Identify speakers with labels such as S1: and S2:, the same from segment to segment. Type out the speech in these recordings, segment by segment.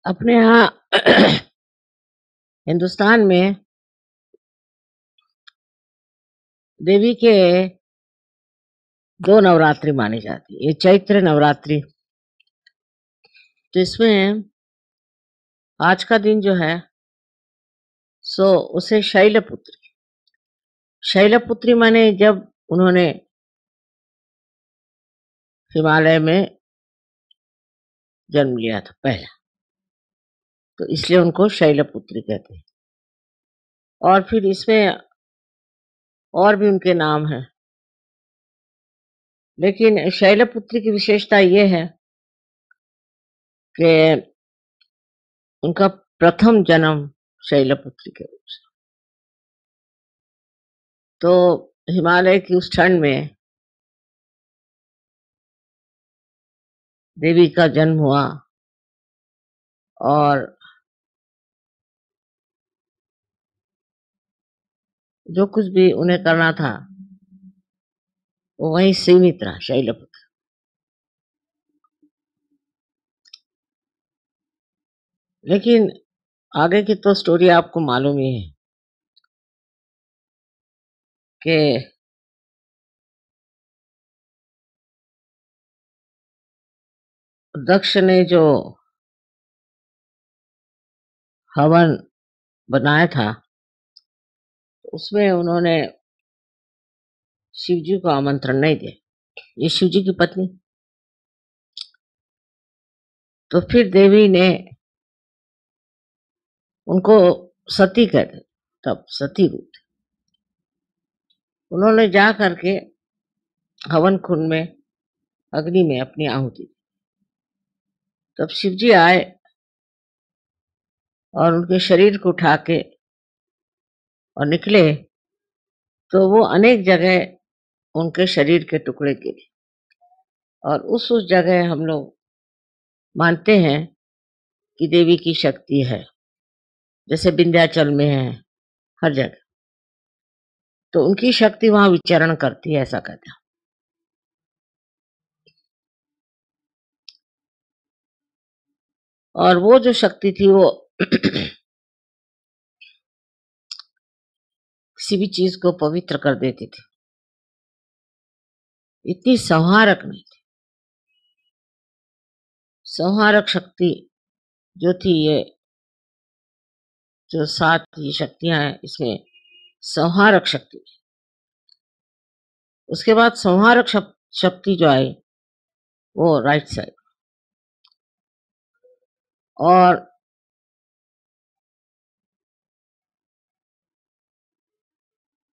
S1: अपने यहाँ हिंदुस्तान में देवी के 2 नवरात्रि मानी जाती है। ये चैत्र नवरात्रि, तो इसमें आज का दिन जो है सो उसे शैलपुत्री माने जब उन्होंने हिमालय में जन्म लिया था पहला, तो इसलिए उनको शैलपुत्री कहते हैं। और फिर इसमें और भी उनके नाम हैं, लेकिन शैलपुत्री की विशेषता ये है कि उनका प्रथम जन्म शैलपुत्री के रूप से। तो हिमालय की उस ठंड में देवी का जन्म हुआ और जो कुछ भी उन्हें करना था वो वहीं सीमित रहा शैलपुत्री। लेकिन आगे की तो स्टोरी आपको मालूम ही है कि दक्ष ने जो हवन बनाया था उसमें उन्होंने शिव जी को आमंत्रण नहीं दिया। ये शिव जी की पत्नी, तो फिर देवी ने उनको सती कहते, तब सती रूप थे। उन्होंने जा करके हवन कुंड में अग्नि में अपनी आहुति दी। तब शिव जी आए और उनके शरीर को उठा के और निकले, तो वो अनेक जगह उनके शरीर के टुकड़े गिरे और उस जगह हम लोग मानते हैं कि देवी की शक्ति है, जैसे विंध्याचल में है, हर जगह तो उनकी शक्ति वहां विचरण करती है, ऐसा कहते हैं। और वो जो शक्ति थी वो किसी भी चीज को पवित्र कर देती थी, इतनी संहारक नहीं थी। संहारक शक्ति जो थी, ये जो 7 ये शक्तियां हैं इसमें संहारक शक्ति। उसके बाद संहारक शक्ति जो आई वो राइट साइड, और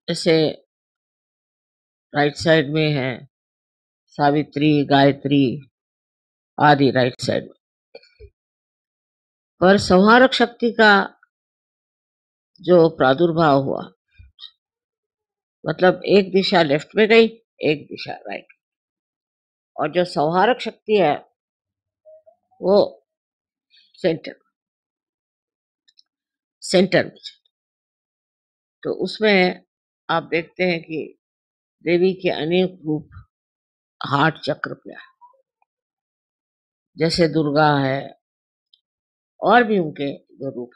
S1: जैसे राइट साइड में है सावित्री, गायत्री आदि राइट साइड में। पर संहारक शक्ति का जो प्रादुर्भाव हुआ, मतलब एक दिशा लेफ्ट में गई, एक दिशा राइट, और जो संहारक शक्ति है वो सेंटर सेंटर में। तो उसमें आप देखते हैं कि देवी के अनेक रूप हार्ट चक्र पे है, जैसे दुर्गा है और भी उनके जो रूप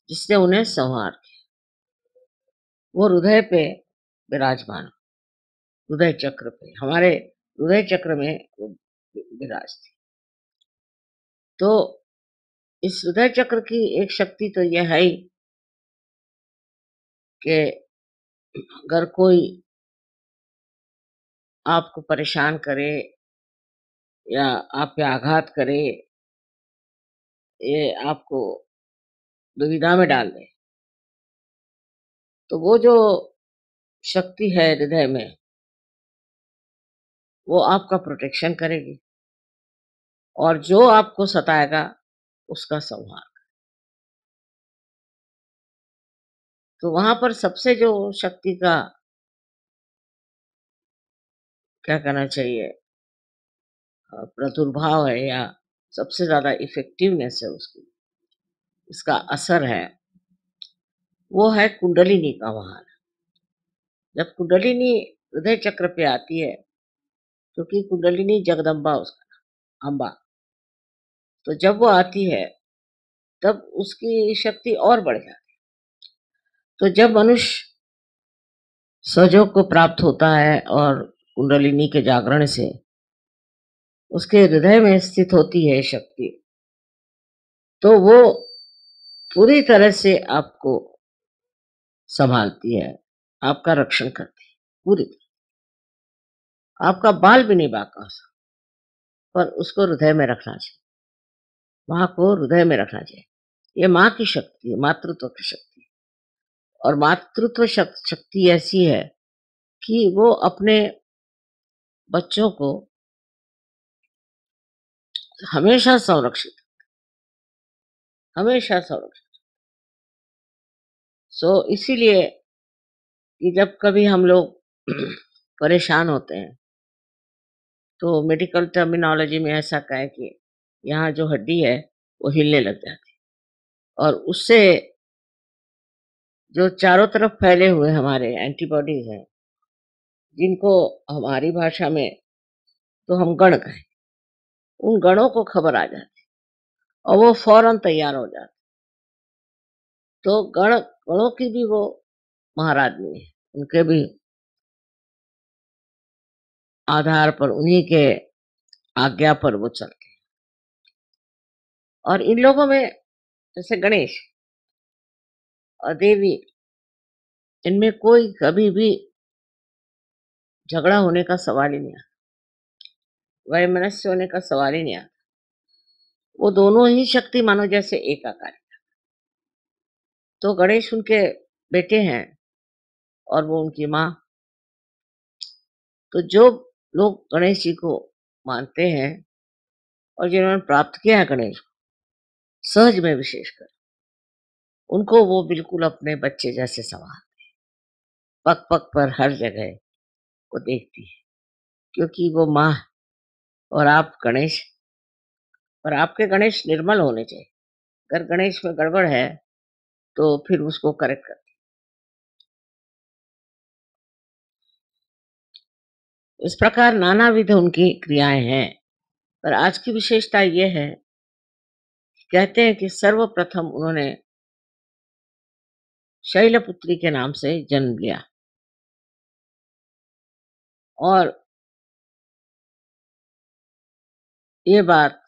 S1: जिसने उन्हें संहार किया, वो हृदय पे विराजमान, हृदय चक्र पे, हमारे हृदय चक्र में वो विराजती। तो इस हृदय चक्र की एक शक्ति तो यह है ही कि अगर कोई आपको परेशान करे या आप पे आघात करे, ये आपको दुविधा में डाल दे, तो वो जो शक्ति है हृदय में वो आपका प्रोटेक्शन करेगी और जो आपको सताएगा उसका संहार। तो वहां पर सबसे जो शक्ति का क्या कहना चाहिए प्रादुर्भाव है या सबसे ज्यादा इफेक्टिवनेस है उसकी, इसका असर है, वो है कुंडलिनी का वहां। जब कुंडलिनी हृदय चक्र पे आती है, क्योंकि कुंडलिनी जगदम्बा उसका अम्बा, तो जब वो आती है तब उसकी शक्ति और बढ़ जाती है। तो जब मनुष्य सहयोग को प्राप्त होता है और कुंडलिनी के जागरण से उसके हृदय में स्थित होती है शक्ति, तो वो पूरी तरह से आपको संभालती है, आपका रक्षण करती है पूरी तरह। आपका बाल भी नहीं बांका हो सकता, पर उसको हृदय में रखना चाहिए, माँ को हृदय में रखना चाहिए। ये माँ की शक्ति है, मातृत्व की शक्ति है। और मातृत्व शक्ति ऐसी है कि वो अपने बच्चों को हमेशा संरक्षित, हमेशा संरक्षित। सो इसीलिए कि जब कभी हम लोग परेशान होते हैं तो मेडिकल टर्मिनोलॉजी में ऐसा कहे कि यहाँ जो हड्डी है वो हिलने लग जाती है, और उससे जो चारों तरफ फैले हुए हमारे एंटीबॉडीज हैं, जिनको हमारी भाषा में तो हम गण कहें, उन गणों को खबर आ जाती और वो फौरन तैयार हो जाते। तो गणों की भी वो महाराजनी है, उनके भी आधार पर, उन्हीं के आज्ञा पर वो चलते हैं। और इन लोगों में जैसे गणेश और देवी, इनमें कोई कभी भी झगड़ा होने का सवाल ही नहीं आता, वैमनस्य होने का सवाल ही नहीं आता। वो दोनों ही शक्ति मानो जैसे एक आकार है। तो गणेश उनके बेटे हैं और वो उनकी माँ। तो जो लोग गणेश जी को मानते हैं और जिन्होंने प्राप्त किया है गणेश को, सहज में विशेषकर, उनको वो बिल्कुल अपने बच्चे जैसे संभाल, पग पग पर हर जगह को देखती है, क्योंकि वो माँ है। और आप गणेश, और आपके गणेश निर्मल होने चाहिए। अगर गणेश में गड़बड़ है तो फिर उसको करेक्ट कर। इस प्रकार नानाविध उनकी क्रियाएं हैं। पर आज की विशेषता ये है, कहते हैं कि सर्वप्रथम उन्होंने शैलपुत्री के नाम से जन्म लिया, और ये बात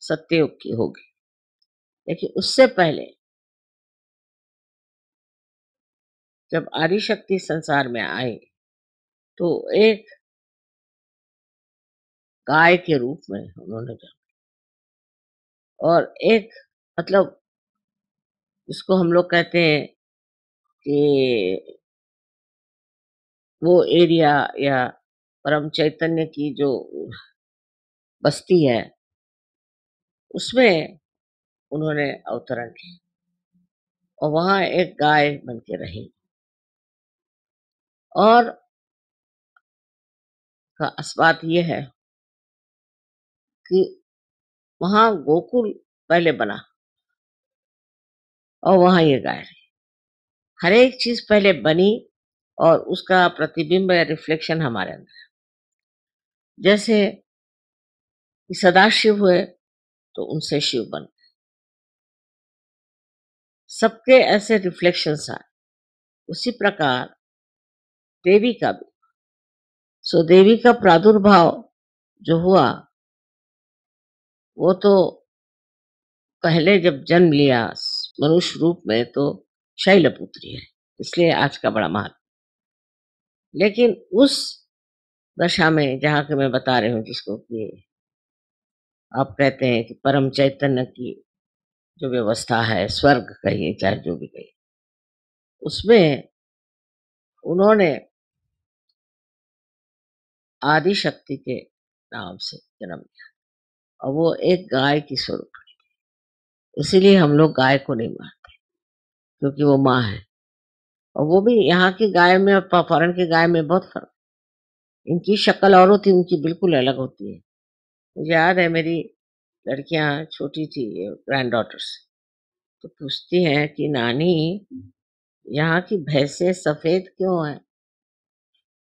S1: सत्ययुग की होगी। लेकिन उससे पहले जब आदिशक्ति संसार में आए तो एक गाय के रूप में उन्होंने जन्म, और एक मतलब इसको हम लोग कहते हैं कि वो एरिया या परम चैतन्य की जो बस्ती है उसमें उन्होंने अवतरण किया और वहां एक गाय बन के रही। और खास बात यह है कि वहां गोकुल पहले बना और वहां ये गाय रही। हर एक चीज पहले बनी और उसका प्रतिबिंब या रिफ्लेक्शन हमारे अंदर है। जैसे कि सदाशिव हुए तो उनसे शिव बन, सबके ऐसे रिफ्लेक्शंस आए। उसी प्रकार देवी का भी, सो देवी का प्रादुर्भाव जो हुआ वो तो पहले जब जन्म लिया मनुष्य रूप में तो शैलपुत्री है, इसलिए आज का बड़ा महत्व। लेकिन उस दशा में जहाँ के मैं बता रही हूँ, जिसको कि आप कहते हैं कि परम चैतन्य की जो व्यवस्था है, स्वर्ग कहिए चाहे जो भी कहिए, उसमें उन्होंने आदि शक्ति के नाम से जन्म लिया और वो एक गाय की स्वरूप है। इसीलिए हम लोग गाय को नहीं मानते, क्योंकि वो माँ है। और वो भी यहाँ की गाय में और फॉरेन की गाय में बहुत फर्क। इनकी शक्ल और होती, उनकी बिल्कुल अलग होती है। मुझे याद है मेरी लड़कियां छोटी थी, ग्रैंड डॉटर्स, तो पूछती हैं कि नानी यहाँ की भैंसें सफेद क्यों है?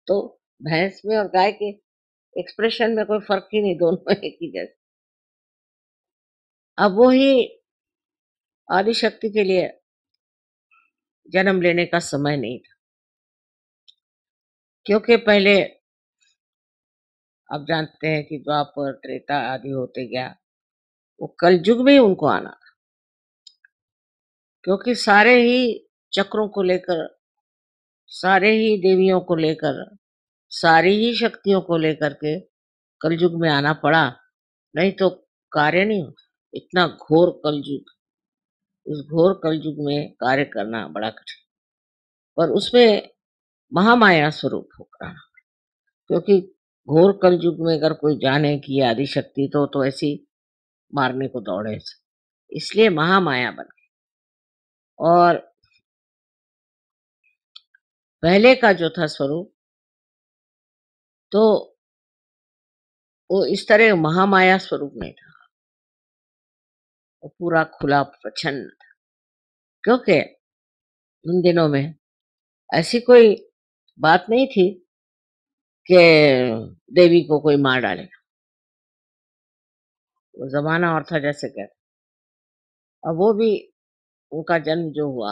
S1: तो भैंस में और गाय के एक्सप्रेशन में कोई फर्क ही नहीं, दोनों एक ही जैसे। अब वो ही आदिशक्ति के लिए जन्म लेने का समय नहीं था, क्योंकि पहले आप जानते हैं कि द्वापर, त्रेता आदि होते गया, वो कलयुग में ही उनको आना था, क्योंकि सारे ही चक्रों को लेकर, सारे ही देवियों को लेकर, सारी ही शक्तियों को लेकर के कलयुग में आना पड़ा, नहीं तो कार्य नहीं होता। इतना घोर कलयुग, इस घोर कलयुग में कार्य करना बड़ा कठिन, पर उसमें महामाया स्वरूप होकर आना, क्योंकि घोर कलयुग में अगर कोई जाने की आदिशक्ति तो ऐसी मारने को दौड़े, इसलिए महामाया बन गई। और पहले का जो था स्वरूप, तो वो इस तरह महामाया स्वरूप नहीं था, वो पूरा खुला प्रच्छन्न था, क्योंकि उन दिनों में ऐसी कोई बात नहीं थी कि देवी को कोई मार डालेगा। वो जमाना और था, जैसे कहते। अब वो भी, उनका जन्म जो हुआ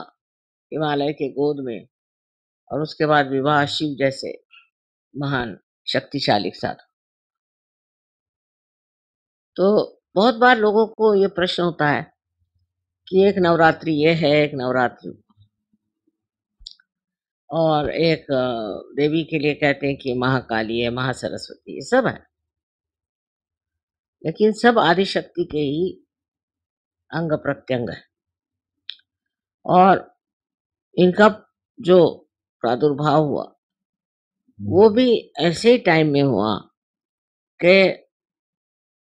S1: हिमालय के गोद में, और उसके बाद विवाह शिव जैसे महान शक्तिशाली के साथ। तो बहुत बार लोगों को ये प्रश्न होता है कि एक नवरात्रि ये है, एक नवरात्रि, और एक देवी के लिए कहते हैं कि महाकाली है, महासरस्वती, ये सब है, लेकिन सब आदिशक्ति के ही अंग प्रत्यंग है। और इनका जो प्रादुर्भाव हुआ, वो भी ऐसे ही टाइम में हुआ कि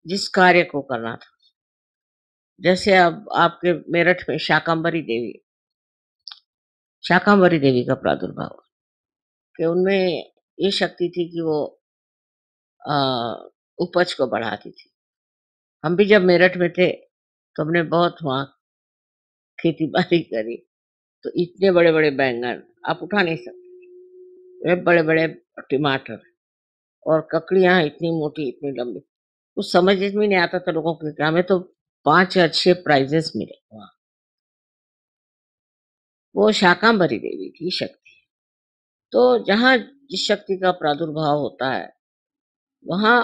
S1: जिस कार्य को करना था। जैसे अब आपके मेरठ में शाकंभरी देवी का प्रादुर्भाव हुआ, कि उनमें ये शक्ति थी कि वो अ, उपज को बढ़ाती थी। हम भी जब मेरठ में थे, तो हमने बहुत वहाँ खेती-बाड़ी करी, तो इतने बड़े-बड़े बैंगन आप उठा नहीं सकते, इतने बड़े-बड़े टमाटर, और ककड़ियाँ इतनी मोटी, इतनी लंबी। कुछ समझ में नहीं आता था लोगों को, कि हमें तो 5 या 6 प्राइज़ेज़ मिले वहाँ। वो शाकंभरी देवी की शक्ति। तो जहाँ जिस शक्ति का प्रादुर्भाव होता है, वहाँ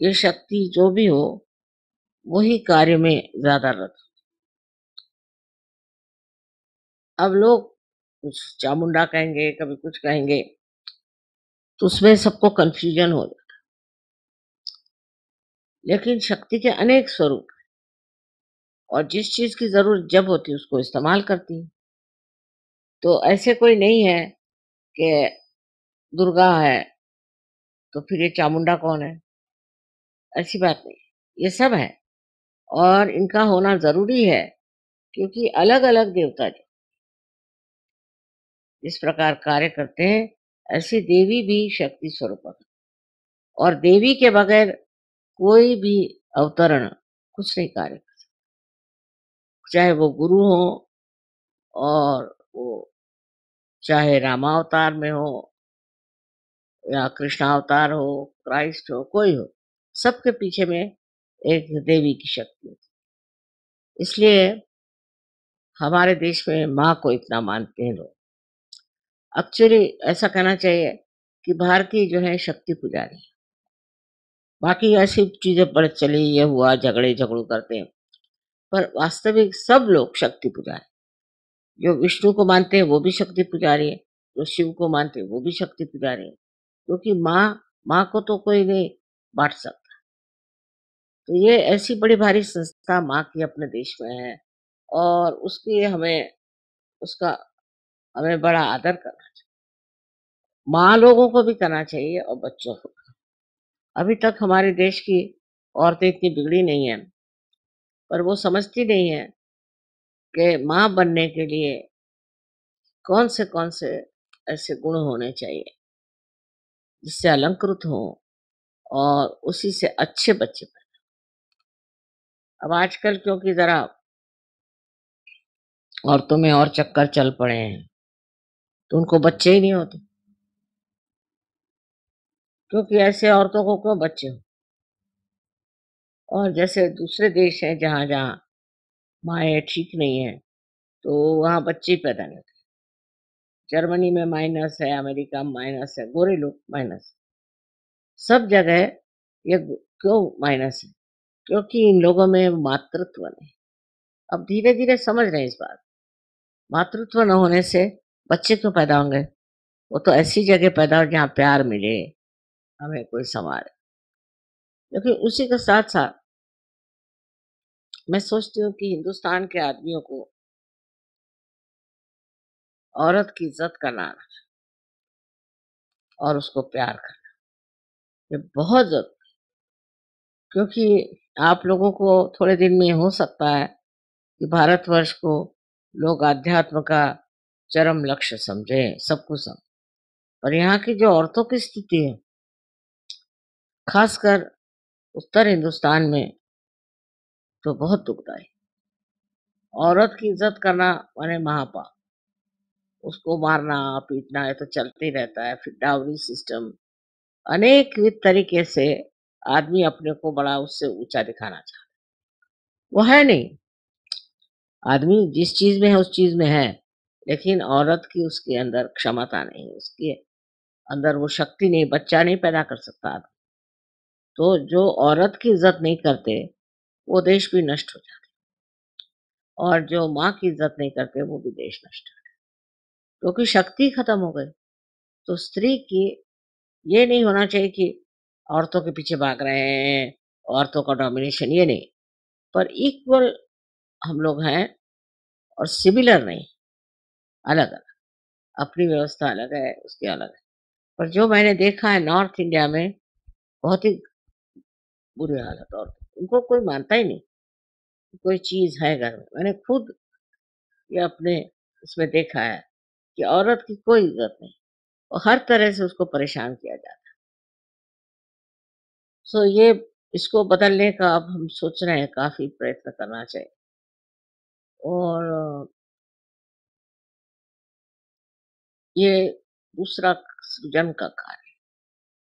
S1: ये शक्ति जो भी हो, वही कार्य में ज़्यादा रत। अब लोग कुछ चामुंडा कहेंगे, कभी कुछ कहेंगे, तो उसमें सबको कन्फ्यूजन हो जाता है। लेकिन शक्ति के अनेक स्वरूप हैं, और जिस चीज़ की ज़रूरत जब होती है, उसको इस्तेमाल करती है। तो ऐसे कोई नहीं है कि दुर्गा है, तो फिर ये चामुंडा कौन है? ऐसी बात नहीं है, ये सब है, और इनका होना ज़रूरी है, क्योंकि अलग-अलग देवता जिस प्रकार कार्य करते हैं, ऐसी देवी भी शक्ति स्वरूप है, और देवी के बगैर कोई भी अवतरण कुछ नहीं कार्य कर सकता। चाहे वो गुरु हो, और वो चाहे रामावतार में हो, या कृष्णावतार हो, क्राइस्ट हो, कोई हो, सबके पीछे में एक देवी की शक्ति होती है। इसलिए हमारे देश में माँ को इतना मानते हैं लोग। एक्चुअली ऐसा कहना चाहिए कि भारतीय जो है शक्ति पुजारी। बाकी ऐसी चीजें बढ़ चली, ये हुआ, झगड़ू करते हैं, पर वास्तविक सब लोग शक्ति पुजारी। जो विष्णु को मानते हैं वो भी शक्ति पुजारी है, जो शिव को मानते हैं वो भी शक्ति पुजारी है, क्योंकि माँ माँ को तो कोई नहीं बांट सकता। तो ये ऐसी बड़ी भारी संस्था माँ की अपने देश में है, और उसकी हमें उसका हमें बड़ा आदर करना चाहिए। माँ लोगों को भी करना चाहिए, और बच्चों को। अभी तक हमारे देश की औरतें इतनी बिगड़ी नहीं है, पर वो समझती नहीं है कि माँ बनने के लिए कौन से ऐसे गुण होने चाहिए जिससे अलंकृत हो, और उसी से अच्छे बच्चे पैदा। अब आजकल क्योंकि जरा औरतों में और चक्कर चल पड़े हैं, तो उनको बच्चे ही नहीं होते, क्योंकि ऐसे औरतों को क्यों बच्चे हो? और जैसे दूसरे देश हैं जहाँ-जहाँ माएँ ठीक नहीं हैं, तो वहाँ बच्चे ही पैदा नहीं होते। जर्मनी में माइनस है, अमेरिका में माइनस है, गोरे लोग माइनस। सब जगह ये क्यों माइनस है? क्योंकि इन लोगों में मातृत्व नहीं। अब धीरे-धीरे समझ रहे हैं इस बात। मातृत्व न होने से बच्चे क्यों पैदा होंगे? वो तो ऐसी जगह पैदा हो जहाँ प्यार मिले, हमें कोई सँभाले। लेकिन उसी के साथ-साथ मैं सोचती हूँ कि हिंदुस्तान के आदमियों को औरत की इज़्ज़त करना आना और उसको प्यार करना, ये बहुत क्योंकि आप लोगों को थोड़े दिन में हो सकता है कि भारतवर्ष को लोग अध्यात्म का चरम लक्ष्य समझें, सब कुछ समझें। और यहाँ की जो औरतों की स्थिति है, खासकर उत्तर हिंदुस्तान में तो बहुत दुखदाई। औरत की इज़्ज़त करना माने महापाप। उसको मारना, पीटना ये तो चलते ही रहता है। फिर डाउरी सिस्टम, अनेक विध तरीके से आदमी अपने को बड़ा उससे ऊँचा दिखाना चाहता है। वो है नहीं। आदमी जिस चीज़ में है उस चीज़ में है, लेकिन औरत की उसके अंदर क्षमता नहीं, उसके अंदर वो शक्ति नहीं, बच्चा नहीं पैदा कर सकता आदमी। तो जो औरत की इज़्ज़त नहीं करते, वो देश भी नष्ट हो जाता है और जो माँ की इज़्ज़त नहीं करते, वो भी देश नष्ट है। क्योंकि शक्ति खत्म हो गई। तो स्त्री की ये नहीं होना चाहिए कि औरतों के पीछे भाग रहे हैं, औरतों का डोमिनेशन, ये नहीं। पर इक्वल हम लोग हैं और सिमिलर नहीं, अलग-अलग। अपनी व्यवस्था अलग है, उसकी अलग है। पर जो मैंने देखा है नॉर्थ इंडिया में बहुत ही बुरी हालत औरतों, उनको कोई मानता ही नहीं, कि कोई चीज़ है घर में। मैंने खुद ये अपने उसमें देखा है कि औरत की कोई इज़्ज़त नहीं और हर तरह से उसको परेशान किया जाता है। सो ये इसको बदलने का अब हम सोच रहे हैं, काफ़ी प्रयत्न करना चाहिए और ये दूसरा सृजन का कार्य,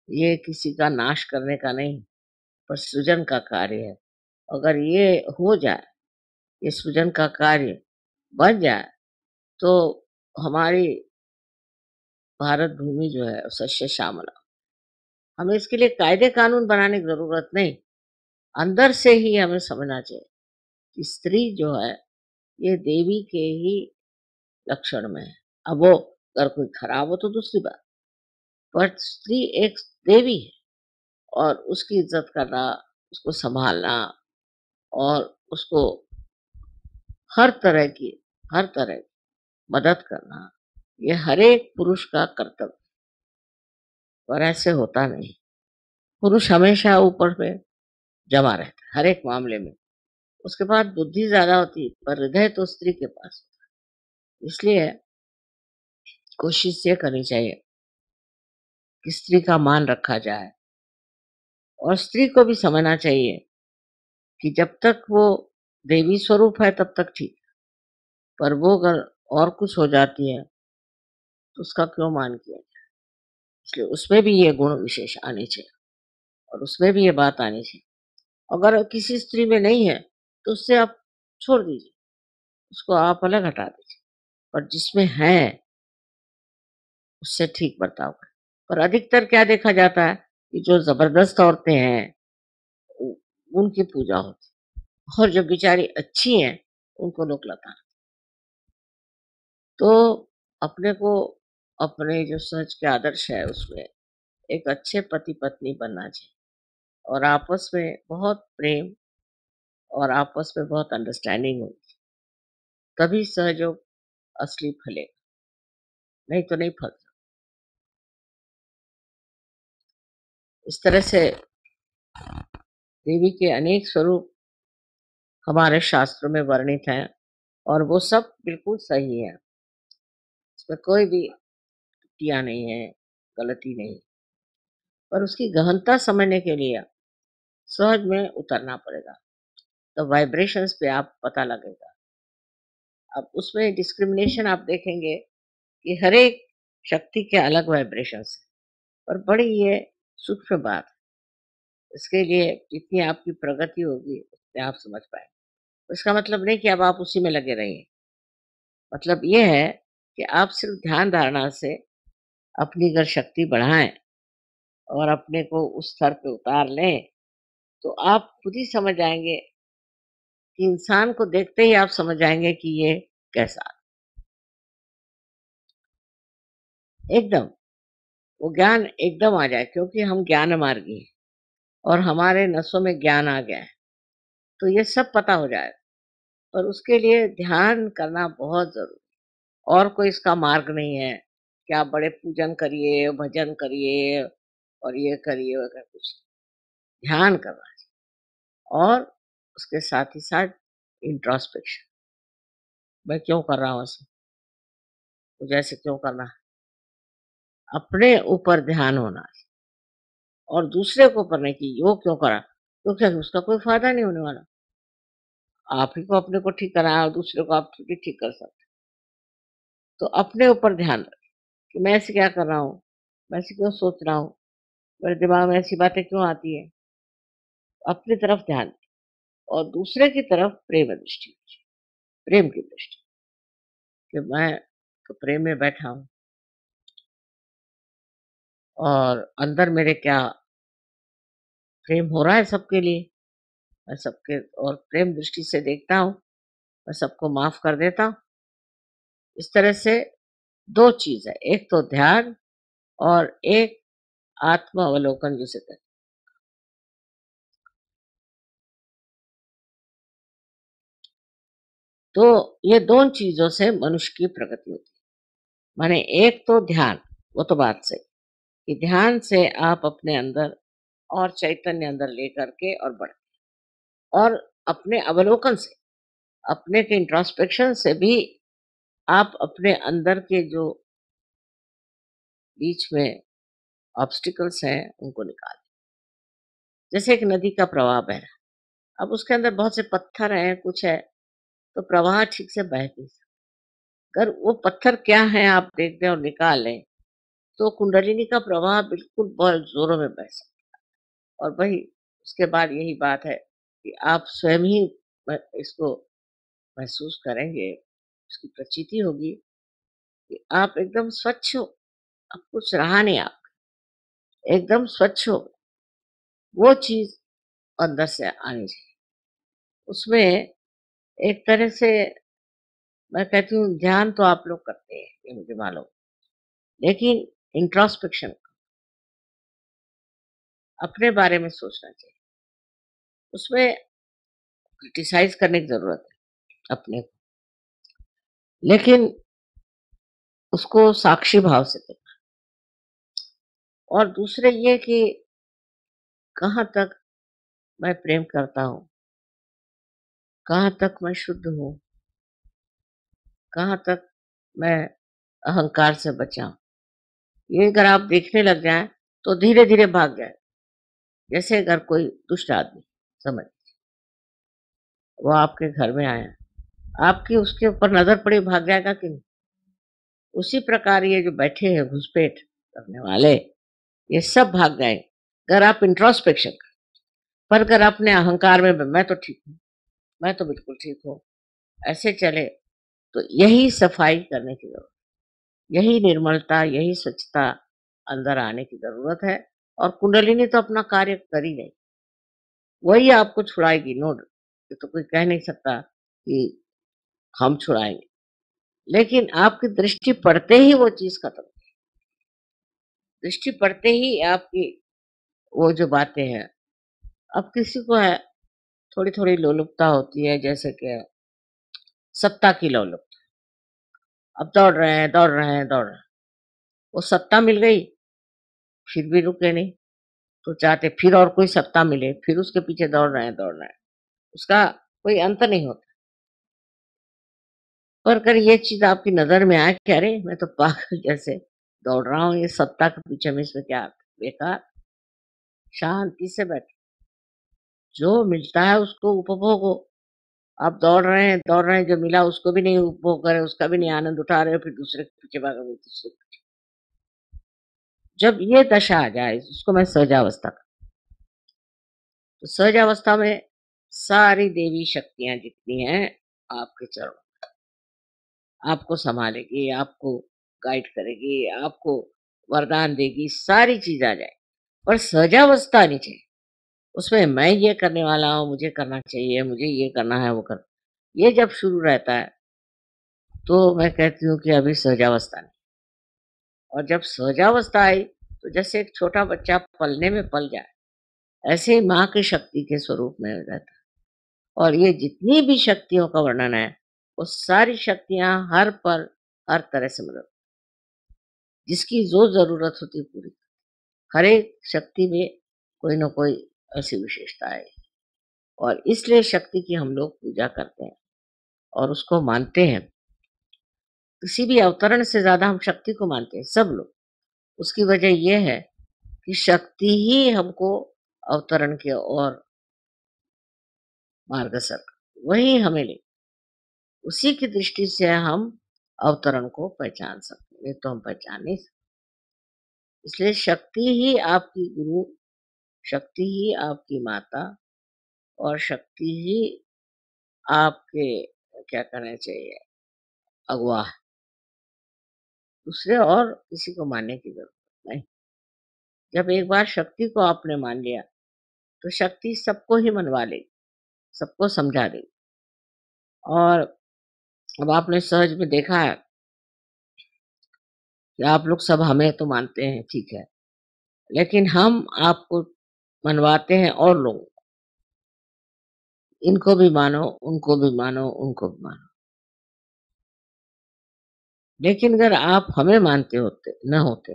S1: ये किसी का नाश करने का नहीं, पर सृजन का कार्य है। अगर ये हो जाए, ये सृजन का कार्य बन जाए, तो हमारी भारत भूमि जो है सस्य श्यामला। हमें इसके लिए कायदे कानून बनाने की ज़रूरत नहीं, अंदर से ही हमें समझना चाहिए कि स्त्री जो है, ये देवी के ही लक्षण में है। अब वो अगर कोई खराब हो तो दूसरी बात, पर स्त्री एक देवी है और उसकी इज़्ज़त करना, उसको सँभालना और उसको हर तरह की हर तरह की मदद करना, ये हर एक पुरुष का कर्तव्य, पर ऐसे होता नहीं। पुरुष हमेशा ऊपर पे जमा रहता है, हर एक मामले में। उसके पास बुद्धि ज़्यादा होती है, पर हृदय तो स्त्री के पास होता है। इसलिए कोशिश ये करनी चाहिए कि स्त्री का मान रखा जाए और स्त्री को भी समझना चाहिए कि जब तक वो देवी स्वरूप है तब तक ठीक, पर वो अगर और कुछ हो जाती है, तो उसका क्यों मान किया जाए? इसलिए उसमें भी ये गुण विशेष आने चाहिए और उसमें भी ये बात आनी चाहिए। अगर किसी स्त्री में नहीं है, तो उससे आप छोड़ दीजिए, उसको आप अलग हटा दीजिए। और जिसमें है, उससे ठीक बर्ताव करें। पर अधिकतर क्या देखा जाता है कि जो ज़बरदस्त औरतें हैं, उ उनकी पूजा होती है और जो बेचारी अच्छी हैं, उनको लोग लताड़ते। तो अपने को अपने जो सच के आदर्श है उसमें एक अच्छे पति-पत्नी बनना चाहिए और आपस में बहुत प्रेम और आपस में बहुत अंडरस्टैंडिंग होनी चाहिए। तभी सहयोग असली फलेगा, नहीं तो नहीं फलता। इस तरह से देवी के अनेक स्वरूप हमारे शास्त्रों में वर्णित हैं और वो सब बिल्कुल सही है। इसमें कोई भी त्रुटियाँ नहीं है, गलती नहीं। पर उसकी गहनता समझने के लिए सहज में उतरना पड़ेगा। तो वाइब्रेशंस पे आप पता लगेगा। अब उसमें डिस्क्रिमिनेशन आप देखेंगे कि हर एक शक्ति के अलग वाइब्रेशंस हैं, पर बड़ी ये सूक्ष्म बात है। इसके लिए जितनी आपकी प्रगति होगी, उतने आप समझ पाएँगे। इसका मतलब नहीं कि अब आप उसी में लगे रहिए। मतलब ये है कि आप सिर्फ़ ध्यान धारणा से अपनी अगर शक्ति बढ़ाएँ और अपने को उस स्तर पे उतार लें, तो आप खुद ही समझ आएँगे कि इंसान को देखते ही आप समझ जाएँगे कि ये कैसा एकदम, वो ज्ञान एकदम आ जाए क्योंकि हम ज्ञान मार्गी हैं और हमारे नसों में ज्ञान आ गया है, तो ये सब पता हो जाएगा। पर उसके लिए ध्यान करना बहुत ज़रूरी है और कोई इसका मार्ग नहीं है कि आप बड़े पूजन करिए, भजन करिए और ये करिए, वो कर कुछ ध्यान करना और उसके साथ ही साथ इंट्रोस्पेक्शन मैं क्यों कर रहा हूँ ऐसे? मुझे ऐसे क्यों करना है? अपने ऊपर ध्यान होना है और दूसरे के ऊपर नहीं कि वो क्यों करा? तो क्या उसका कोई फ़ायदा नहीं होने वाला। आप ही को अपने को ठीक करना है और दूसरे को आप थोड़ी ठीक कर सकते। तो अपने ऊपर ध्यान रखें कि मैं ऐसे क्या कर रहा हूँ? मैं ऐसे क्यों सोच रहा हूँ? मेरे दिमाग में ऐसी बातें क्यों आती हैं? अपनी तरफ ध्यान दें और दूसरे की तरफ प्रेम दृष्टि कीजिए, प्रेम की दृष्टि कि मैं तो प्रेम में बैठा हूँ और अंदर मेरे क्या प्रेम हो रहा है सबके लिए। मैं सबके और प्रेम दृष्टि से देखता हूँ, मैं सबको माफ़ कर देता हूँ। इस तरह से 2 चीज़ है, एक तो ध्यान और एक आत्म-अवलोकन जिसे कहते हैं। तो ये 2 चीज़ों से मनुष्य की प्रगति होती है। माने एक तो ध्यान, वो तो बात सही, कि ध्यान से आप अपने अंदर और चैतन्य अंदर लेकर के और बढ़ और अपने अवलोकन से, अपने के इंट्रोस्पेक्शन से भी आप अपने अंदर के जो बीच में ऑब्स्टिकल्स हैं, उनको निकालें। जैसे एक नदी का प्रवाह बह रहा है, अब उसके अंदर बहुत से पत्थर हैं, कुछ है, तो प्रवाह ठीक से बह नहीं सकता। अगर वो पत्थर क्या हैं आप देख लें और निकाल लें, तो कुंडलिनी का प्रवाह बिल्कुल बहुत ज़ोरों में बह सकता है। और वही उसके बाद यही बात है कि आप स्वयं ही इसको महसूस करेंगे, उसकी प्रचिति होगी कि आप एकदम स्वच्छ हो, अब कुछ रहा नहीं आप, एकदम स्वच्छ हो, वो चीज़ अंदर से आनी चाहिए। उसमें एक तरह से मैं कहती हूँ ध्यान तो आप लोग करते हैं, ये मुझे मालूम, लेकिन इंट्रोस्पेक्शन अपने बारे में सोचना चाहिए। उसमें क्रिटिसाइज़ करने की ज़रूरत है अपने को, लेकिन उसको साक्षी भाव से देखना और दूसरे ये कि कहाँ तक मैं प्रेम करता हूँ, कहाँ तक मैं शुद्ध हूँ, कहाँ तक मैं अहंकार से बचा हूँ। ये अगर आप देखने लग जाएँ, तो धीरे-धीरे भाग जाए। जैसे अगर कोई दुष्ट आदमी समझ वो आपके घर में आया, आपकी उसके ऊपर नज़र पड़ी भाग जाएगा कि नहीं? उसी प्रकार ये जो बैठे हैं घुसपैठ करने वाले, ये सब भाग जाएँगे, अगर आप इंट्रोस्पेक्शन करें। पर अगर अपने अहंकार में मैं तो ठीक हूँ, मैं तो बिल्कुल ठीक हूँ, ऐसे चले, तो यही सफाई करने की ज़रूरत है। यही निर्मलता, यही स्वच्छता अंदर आने की ज़रूरत है और कुंडलिनी तो अपना कार्य कर ही रही, वही आपको छुड़ाएगी नो डाउट। ये तो कोई कह नहीं सकता कि हम छुड़ाएँगे, लेकिन आपकी दृष्टि पड़ते ही वो चीज़ खत्म, दृष्टि पड़ते ही आपकी वो जो बातें हैं, अब किसी को है थोड़ी-थोड़ी लोलुपता होती है जैसे कि सत्ता की लोलुपता, अब दौड़ रहे हैं, दौड़ रहे हैं, दौड़ रहे हैं, वो सत्ता मिल गई, फिर भी रुके नहीं, तो चाहते फिर और कोई सत्ता मिले, फिर उसके पीछे दौड़ रहे हैं, उसका कोई अंत नहीं होता। पर अगर ये चीज़ आपकी नज़र में आए कि अरे! मैं तो पागल जैसे दौड़ रहा हूँ, ये सत्ता के पीछे में इसमें क्या बेकार, शांति से बैठो, जो मिलता है उसको उपभोग हो। आप दौड़ रहे हैं, जो मिला उसको भी नहीं उपभोग कर रहे, उसका भी नहीं आनंद उठा रहे हो, फिर दूसरे के पीछे भाग रहे हो, दूसरे जब ये दशा आ जाए, इसको मैं सहजावस्था तो सहज अवस्था में सारी देवी शक्तियाँ जितनी हैं आपके चरणों, आपको सँभालेगी, आपको गाइड करेगी, आपको वरदान देगी, सारी चीज़ आ जाए। पर सहजावस्था नहीं चाहिए। उसमें मैं ये करने वाला हूँ, मुझे करना चाहिए, मुझे ये करना है, वो कर ये जब शुरू रहता है, तो मैं कहती हूँ कि अभी सहजावस्था नहीं। और जब सहजावस्था आई, तो जैसे एक छोटा बच्चा पलने में पल जाए, ऐसे ही माँ की शक्ति के स्वरूप में हो जाता है। और ये जितनी भी शक्तियों का वर्णन है, वो सारी शक्तियाँ हर पल, हर तरह से मदद, जिसकी जो ज़रूरत होती है पूरी। हर एक शक्ति में कोई न कोई ऐसी विशेषता है और इसलिए शक्ति की हम लोग पूजा करते हैं और उसको मानते हैं। किसी भी अवतरण से ज़्यादा हम शक्ति को मानते हैं, सब लोग। उसकी वजह ये है कि शक्ति ही हमको अवतरण की ओर मार्गदर्शक, वही हमें ले, उसी की दृष्टि से हम अवतरण को पहचान सकते हैं, नहीं तो हम पहचान नहीं सकते। इसलिए शक्ति ही आपकी गुरु, शक्ति ही आपकी माता और शक्ति ही आपके क्या कहना चाहिए अगुआ है। दूसरे और किसी को मानने की जरूरत नहीं। जब एक बार शक्ति को आपने मान लिया, तो शक्ति सबको ही मनवा लेगी, सबको समझा देगी। और अब आपने सहज में देखा है कि आप लोग सब हमें तो मानते हैं, ठीक है, लेकिन हम आपको मनवाते हैं और लोगों को, इनको भी मानो, उनको भी मानो, उनको भी मानो। लेकिन अगर आप हमें मानते होते न होते,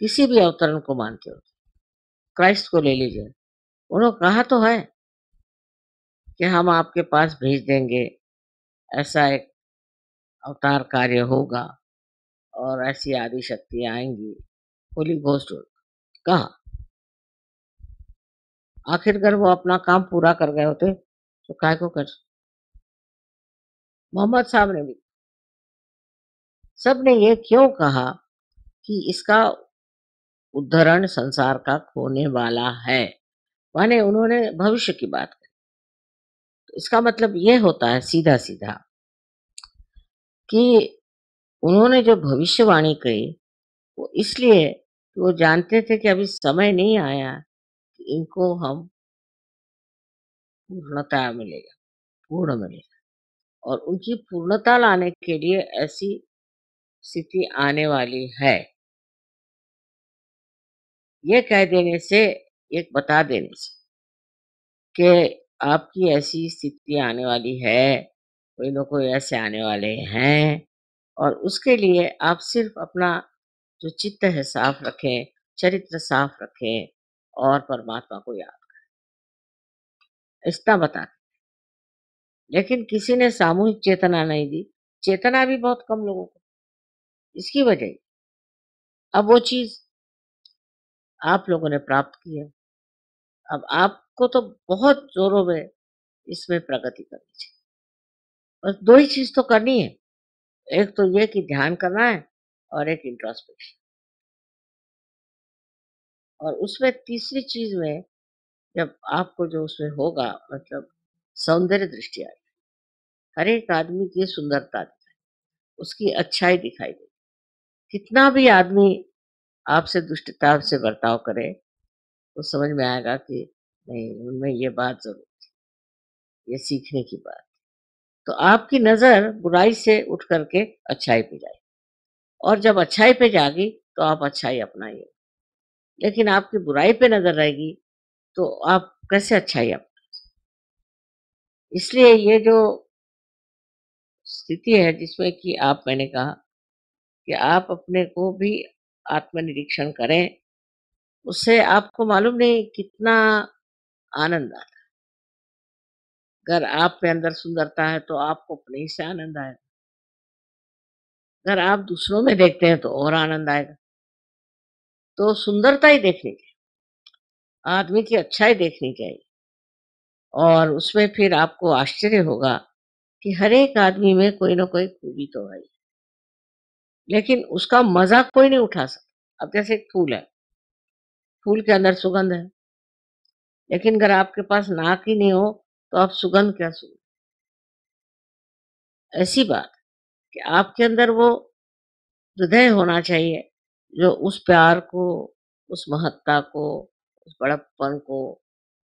S1: किसी भी अवतरण को मानते होते, क्राइस्ट को ले लीजिए, उन्होंने कहा तो है कि हम आपके पास भेज देंगे, ऐसा एक अवतार कार्य होगा और ऐसी आदि शक्तियाँ आएँगी, होली घोस्ट कहा। आखिर अगर वो अपना काम पूरा कर गए होते, तो काहे को कर। मोहम्मद साहब ने भी, सबने ये क्यों कहा कि इसका उद्धरण संसार का होने वाला है, माने उन्होंने भविष्य की बात कही। तो इसका मतलब ये होता है सीधा-सीधा कि उन्होंने जो भविष्यवाणी कही, वो इसलिए कि वो जानते थे कि अभी समय नहीं आया कि इनको हम पूर्णता मिलेगा, पूर्ण मिलेगा। और उनकी पूर्णता लाने के लिए ऐसी स्थिति आने वाली है, ये कह देने से, एक बता देने से कि आपकी ऐसी स्थिति आने वाली है, कोई न कोई ऐसे आने वाले हैं और उसके लिए आप सिर्फ अपना जो चित्त है साफ रखें, चरित्र साफ रखें और परमात्मा को याद, इतना बता। लेकिन किसी ने सामूहिक चेतना नहीं दी, चेतना भी बहुत कम लोगों को, इसकी वजह अब वो चीज़ आप लोगों ने प्राप्त की है। अब आपको तो बहुत ज़ोरों में इसमें प्रगति करनी चाहिए। बस 2 ही चीज़ तो करनी है, एक तो ये कि ध्यान करना है और एक इंट्रोस्पेक्शन। और उसमें तीसरी चीज़ में जब आपको जो उसमें होगा, मतलब सौंदर्य दृष्टि आएगी। हर एक आदमी की सुंदरता दिखाई, उसकी अच्छाई दिखाई देगी। कितना भी आदमी आपसे दुष्टता से बर्ताव करे, तो समझ में आएगा कि नहीं, उनमें ये बात ज़रूर, ये सीखने की बात। तो आपकी नज़र बुराई से उठ कर के अच्छाई पे जाएगी और जब अच्छाई पे जाएगी, तो आप अच्छाई अपनाइए। लेकिन आपकी बुराई पे नज़र रहेगी, तो आप कैसे अच्छाई इसलिए ये जो स्थिति है जिसमें कि आप, मैंने कहा कि आप अपने को भी आत्मनिरीक्षण करें, उससे आपको मालूम नहीं कितना आनंद आता है। अगर आप में अंदर सुंदरता है, तो आपको अपने ही से आनंद आएगा। अगर आप दूसरों में देखते हैं, तो और आनंद आएगा। तो सुंदरता ही देखनी चाहिए, आदमी की अच्छाई देखनी चाहिए और उसमें फिर आपको आश्चर्य होगा कि हर एक आदमी में कोई ना कोई खूबी तो है ही, लेकिन उसका मज़ा कोई नहीं उठा सकता। अब जैसे एक फूल है, फूल के अंदर सुगंध है, लेकिन अगर आपके पास नाक ही नहीं हो, तो आप सुगंध क्या सूँघ। ऐसी बात कि आपके अंदर वो हृदय होना चाहिए, जो उस प्यार को, उस महत्ता को, उस बड़प्पन को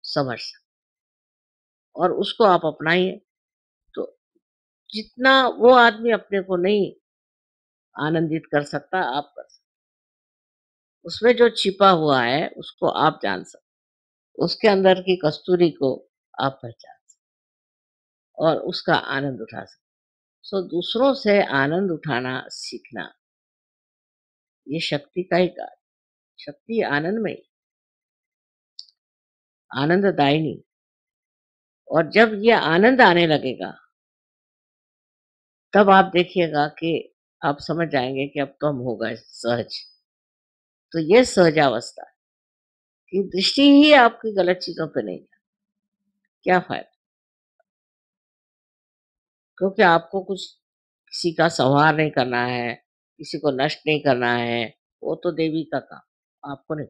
S1: समझ सके और उसको आप अपनाइए। तो जितना वो आदमी अपने को नहीं आनंदित कर सकता, आप कर सकते। उसमें जो छिपा हुआ है, उसको आप जान सकते। उसके अंदर की कस्तूरी को आप पहचान सकते और उसका आनंद उठा सकते। सो दूसरों से आनंद उठाना सीखना, ये शक्ति का ही कार्य। शक्ति आनंदमयी, आनंददायिनी। और जब ये आनंद आने लगेगा, तब आप देखिएगा कि आप समझ जाएँगे कि अब तो हम हो गए सहज। तो ये सहजावस्था है कि दृष्टि ही आपकी गलत चीज़ों पे नहीं है, क्या फ़ायदा? क्योंकि आपको कुछ किसी का संहार नहीं करना है, किसी को नष्ट नहीं करना है, वो तो देवी का काम, आपको नहीं।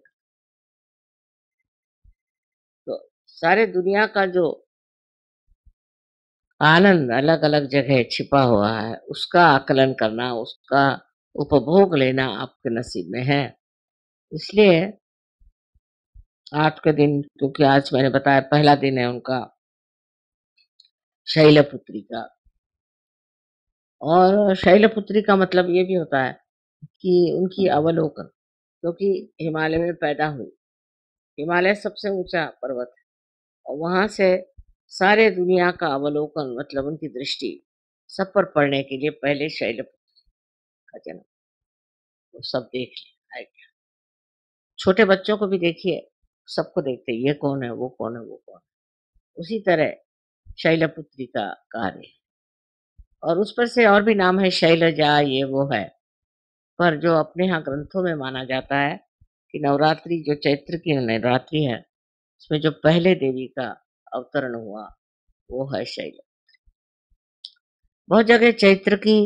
S1: तो सारे दुनिया का जो आनंद अलग-अलग जगह छिपा हुआ है, उसका आकलन करना, उसका उपभोग लेना आपके नसीब में है। इसलिए आज के दिन, क्योंकि आज मैंने बताया पहला दिन है उनका शैलपुत्री का। और शैलपुत्री का मतलब ये भी होता है कि उनकी अवलोकन, क्योंकि हिमालय में पैदा हुई। हिमालय सबसे ऊँचा पर्वत है और वहाँ से सारे दुनिया का अवलोकन, मतलब उनकी दृष्टि सब पर पड़ने के लिए पहले शैलपुत्री का जन्म, वो सब देख लिया है। छोटे बच्चों को भी देखिए, सबको देखते हैं, ये कौन है, वो कौन है, वो कौन है। उसी तरह शैलपुत्री का कार्य है। और उस पर से और भी नाम है, शैलजा, ये वो है। पर जो अपने यहाँ ग्रंथों में माना जाता है कि नवरात्रि, जो चैत्र की नवरात्रि है, उसमें जो पहले देवी का अवतरण हुआ, वो है शैल। बहुत जगह चैत्र की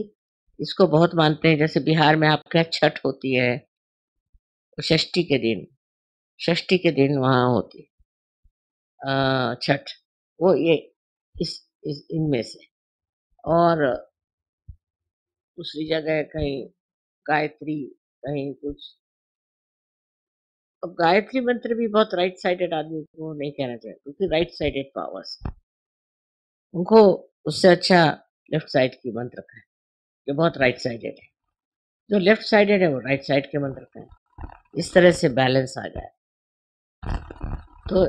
S1: इसको बहुत मानते हैं, जैसे बिहार में आपके यहाँ छठ होती है, षष्ठी के दिन, षष्ठी के दिन वहाँ होती है छठ। वो ये इस इनमें से। और दूसरी जगह कहीं गायत्री, कहीं कुछ। अब गायत्री मंत्र भी बहुत राइट साइडेड आदमी को नहीं कहना चाहिए, क्योंकि राइट साइडेड पावर्स, उनको उससे अच्छा लेफ्ट साइड की मंत्र का है, जो बहुत राइट साइडेड है। जो लेफ्ट साइडेड है वो राइट साइड के मंत्र का है। इस तरह से बैलेंस आ जाए। तो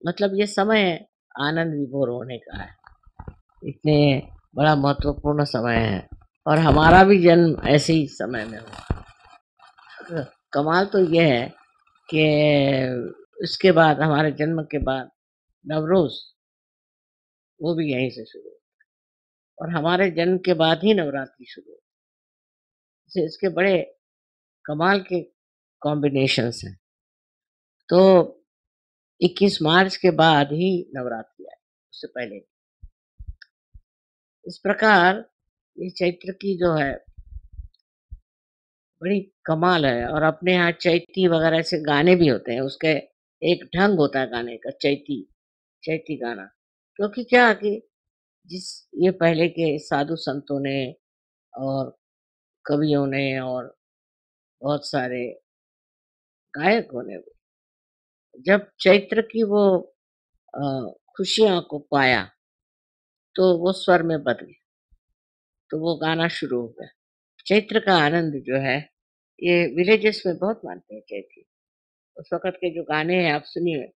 S1: मतलब ये समय है, आनंद विभोर होने का है। इतने बड़ा महत्वपूर्ण समय है और हमारा भी जन्म ऐसे ही समय में हुआ। तो कमाल तो ये है कि इसके बाद, हमारे जन्म के बाद नवरोज, वो भी यहीं से शुरू हुआ और हमारे जन्म के बाद ही नवरात्रि शुरू हुई। इसके बड़े कमाल के कॉम्बिनेशंस हैं। तो 21 मार्च के बाद ही नवरात्रि आई, उससे पहले नहीं। इस प्रकार ये चैत्र की जो है बड़ी कमाल है। और अपने यहाँ चैती वगैरह ऐसे गाने भी होते हैं, उसके एक ढंग होता है गाने का, चैती, चैती गाना। क्योंकि क्या कि जिस ये पहले के साधु संतों ने और कवियों ने और बहुत सारे गायकों ने जब चैत्र की वो खुशियों को पाया, तो वो स्वर में बदले, तो वो गाना शुरू हो गया। चैत्र का आनंद जो है, ये विलेजेस में बहुत मानते हैं चैती। उस वक़्त के जो गाने हैं आप सुनिए,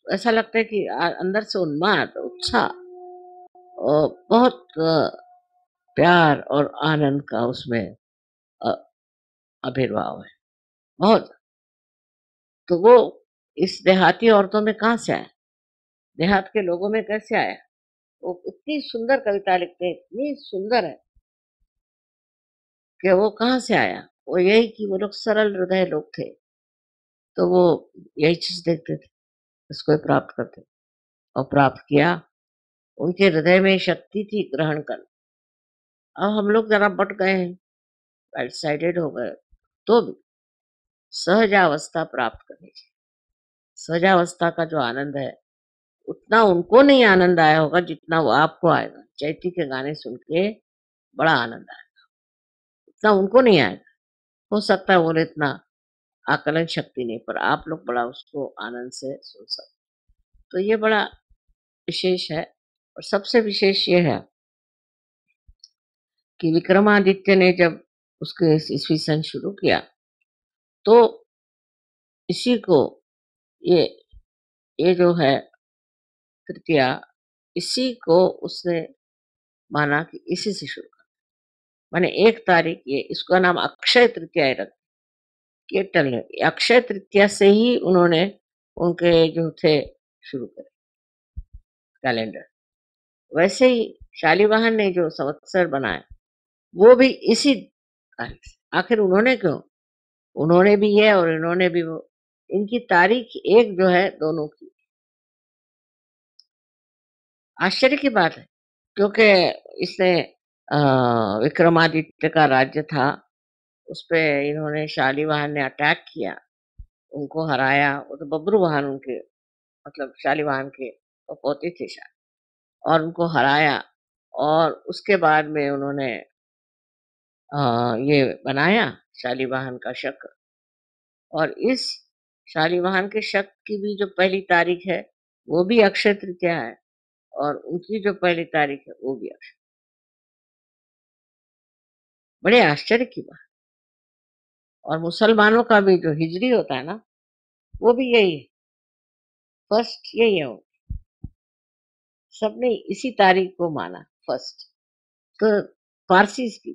S1: ऐसा लगता है कि अंदर से उन्माद, उत्साह और बहुत प्यार और आनंद का उसमें अ, आविर्भाव है, बहुत। तो वो इस देहाती औरतों में कहाँ से आया? देहात के लोगों में कैसे आया? वो इतनी सुंदर कविता लिखते हैं, इतनी सुंदर है कि वो कहाँ से आया? वो यही कि वो लोग सरल हृदय लोग थे, तो वो यही चीज़ देखते थे, इसको ही प्राप्त करते और प्राप्त किया। उनके हृदय में शक्ति थी ग्रहण करने। अब हम लोग ज़रा बँट गए हैं, राइट साइडेड हो गए, तो भी सहजावस्था प्राप्त करनी चाहिए। सजावस्था का जो आनंद है, उतना उनको नहीं आनंद आया होगा जितना वो आपको आएगा। चैती के गाने सुन के बड़ा आनंद आएगा, उतना उनको नहीं आएगा। हो सकता है वो इतना आकलन शक्ति नहीं, पर आप लोग बड़ा उसको आनंद से सुन सकते। तो ये बड़ा विशेष है। और सबसे विशेष ये है कि विक्रमादित्य ने जब उसके ईस्वी सन शुरू किया, तो इसी को ये ये जो है तृतीया, इसी को उसने माना कि इसी से शुरू करना। माने 1 तारीख, ये इसका नाम अक्षय तृतीया ही रख, ये टल अक्षय तृतीया से ही उन्होंने उनके जो थे शुरू करे कैलेंडर। वैसे ही शालिवाहन ने जो संवत्सर बनाए, वो भी इसी तारीख से। आखिर उन्होंने क्यों? उन्होंने भी ये और इन्होंने भी वो। इनकी तारीख एक जो है दोनों की। आश्चर्य की बात है, क्योंकि इसने अ, विक्रमादित्य का राज्य था, उसपे इन्होंने शालिवाहन ने अटैक किया, उनको हराया। वो तो बब्रुवाहन उनके, मतलब शालिवाहन के वो पोते थे शायद, और उनको हराया। और उसके बाद में उन्होंने ये बनाया शालिवाहन का शक। और इस शालिवाहन के शक की भी जो पहली तारीख है, वो भी अक्षय तृतीया है, और उनकी जो पहली तारीख है वो भी अक्षय। बड़े आश्चर्य की बात। और मुसलमानों का भी जो हिजरी होता है ना, वो भी यही है, फर्स्ट यही है। सबने इसी तारीख को माना फर्स्ट। तो पारसी की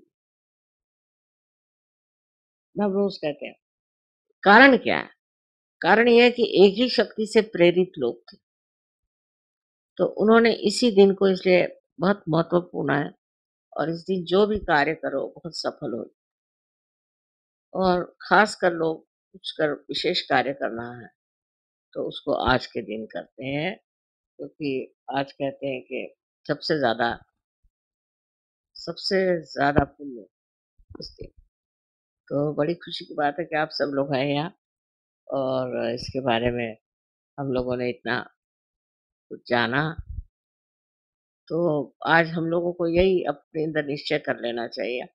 S1: नवरोज कहते हैं। कारण क्या है? कारण ये है कि एक ही शक्ति से प्रेरित लोग थे, तो उन्होंने इसी दिन को इसलिए बहुत महत्वपूर्ण है। और इस दिन जो भी कार्य करो बहुत सफल हो। और खास कर लोग कुछ कर विशेष कार्य करना है, तो उसको आज के दिन करते हैं, क्योंकि आज कहते हैं कि सबसे ज्यादा सबसे ज्यादा पुण्य उस दिन। तो बड़ी खुशी की बात है कि आप सब लोग हैं यहाँ, और इसके बारे में हम लोगों ने इतना कुछ जाना। तो आज हम लोगों को यही अपने अंदर निश्चय कर लेना चाहिए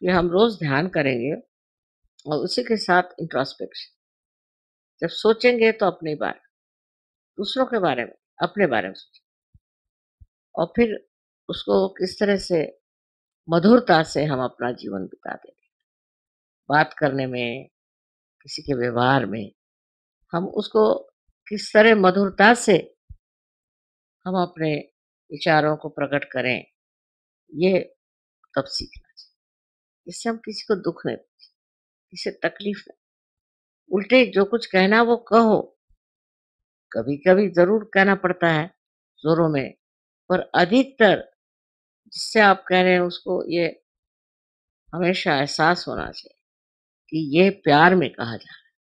S1: कि हम रोज ध्यान करेंगे, और उसी के साथ इंट्रोस्पेक्शन। जब सोचेंगे तो अपने बारे, दूसरों के बारे में, अपने बारे में सोचें, और फिर उसको किस तरह से मधुरता से हम अपना जीवन बिताते हैं। बात करने में, किसी के व्यवहार में, हम उसको किस तरह मधुरता से हम अपने विचारों को प्रकट करें, ये तब सीखना चाहिए। इससे हम किसी को दुख नहीं, किसी तकलीफ नहीं। उल्टे जो कुछ कहना वो कहो, कभी-कभी ज़रूर कहना पड़ता है ज़ोरों में, पर अधिकतर जिससे आप कह रहे हैं उसको ये हमेशा एहसास होना चाहिए कि ये प्यार में कहा जा रहा है,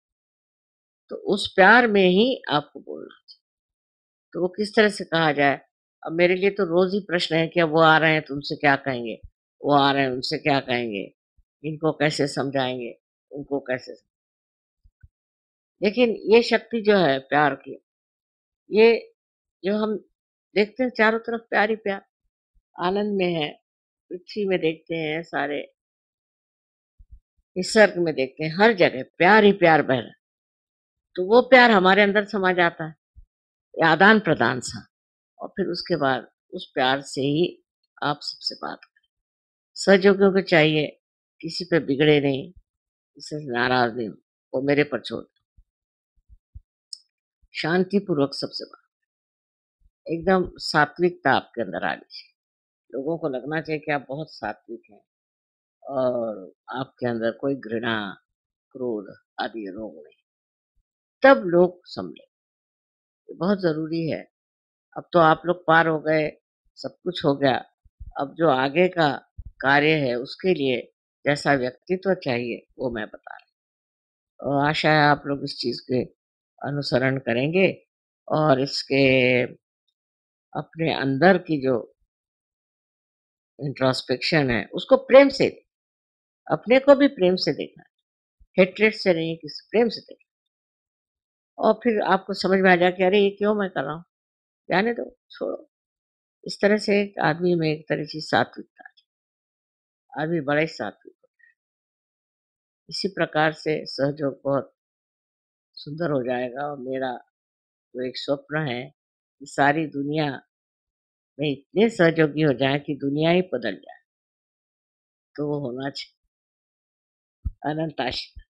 S1: तो उस प्यार में ही आपको बोलना चाहिए। तो वो किस तरह से कहा जाए? अब मेरे लिए तो रोज़ ही प्रश्न है कि अब वो आ रहे हैं तो उनसे क्या कहेंगे? वो आ रहे हैं उनसे क्या कहेंगे? इनको कैसे समझाएँगे? उनको कैसे। लेकिन ये शक्ति जो है प्यार की, ये जो हम देखते हैं चारों तरफ प्यार ही प्यार, आनंद में है, पृथ्वी में देखते हैं, सारे निसर्ग में देखते हैं, हर जगह प्यार ही प्यार बह रहा है। तो वो प्यार हमारे अंदर समा जाता है, ये आदान-प्रदान सा। और फिर उसके बाद उस प्यार से ही आप सबसे बात करें। सहयोगियों को चाहिए, किसी पे बिगड़े नहीं, किसी से नाराज़ नहीं हो, वो मेरे पर छोड़ दो। शांतिपूर्वक सबसे बात, एकदम सात्विकता आपके अंदर आनी चाहिए। लोगों को लगना चाहिए कि आप बहुत सात्विक हैं, और आपके अंदर कोई घृणा, क्रोध आदि रोग नहीं। तब लोग संभले, ये बहुत ज़रूरी है। अब तो आप लोग पार हो गए, सब कुछ हो गया। अब जो आगे का कार्य है उसके लिए जैसा व्यक्तित्व चाहिए वो मैं बता रही हूँ। और आशा है आप लोग इस चीज़ के अनुसरण करेंगे, और इसके अपने अंदर की जो इंट्रोस्पेक्शन है उसको प्रेम से, अपने को भी प्रेम से देखना है, हेट्रेड से नहीं, किसी प्रेम से देखना। और फिर आपको समझ में आ जाए कि अरे ये क्यों मैं कर रहा हूँ? जाने दो, छोड़ो। इस तरह से एक आदमी में एक तरह की सात्विकता, आदमी बड़ा ही सात्विक होता है। इसी प्रकार से सहयोग बहुत सुंदर हो जाएगा और मेरा जो एक स्वप्न है कि सारी दुनिया में इतने सहयोगी हो जाएँ कि दुनिया ही बदल जाए, तो वो होना चाहिए अनंत आशीर्वाद।